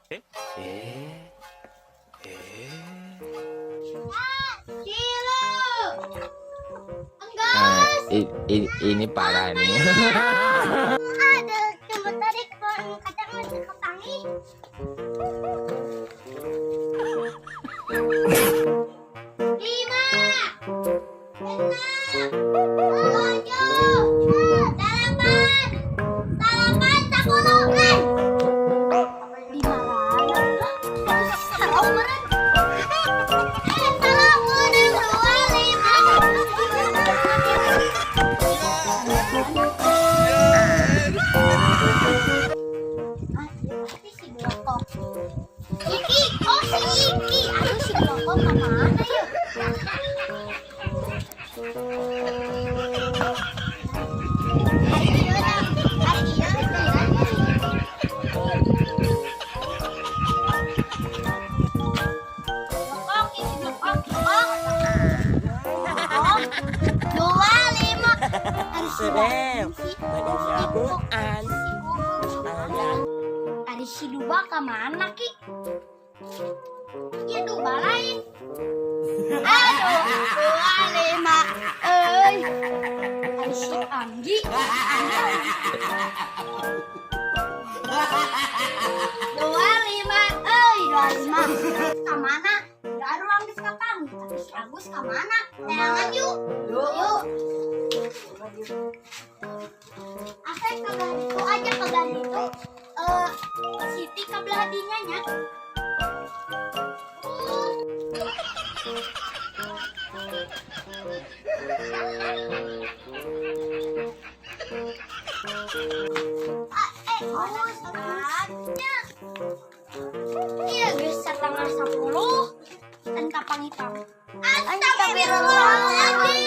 Eh? Eh? Eh? Cilu. Enggak. Ini parah nih. Ada cuma tadi kadang masih kepangi. Lima. Enam. Tujuh. Delapan. Delapan. Sepuluh. Lima lah. Sarong meren. Salah menang dua lima. Pasti si Blokok. Iki, oh si Iki. Aduh si Blokok kemana ya? Blokok, isi Blokok, Blokok. Dua lima. Ada si Serem. Blokok. An. Ada si Duba kemana Ki? Ya Duba lain. Aduh, dua lima. Ada si Anggi. Dua lima. Dua lima. Kemana? Gak ada orang di sekarang. Tapi si Agus kemana? Tenangan yuk. Yuk. Asal kabar itu aja kabar itu. Siti kabelah hadinya nya. Bagus aja. Iya guys, setengah 10 dan kapang hitam. Astagfirullahaladzim.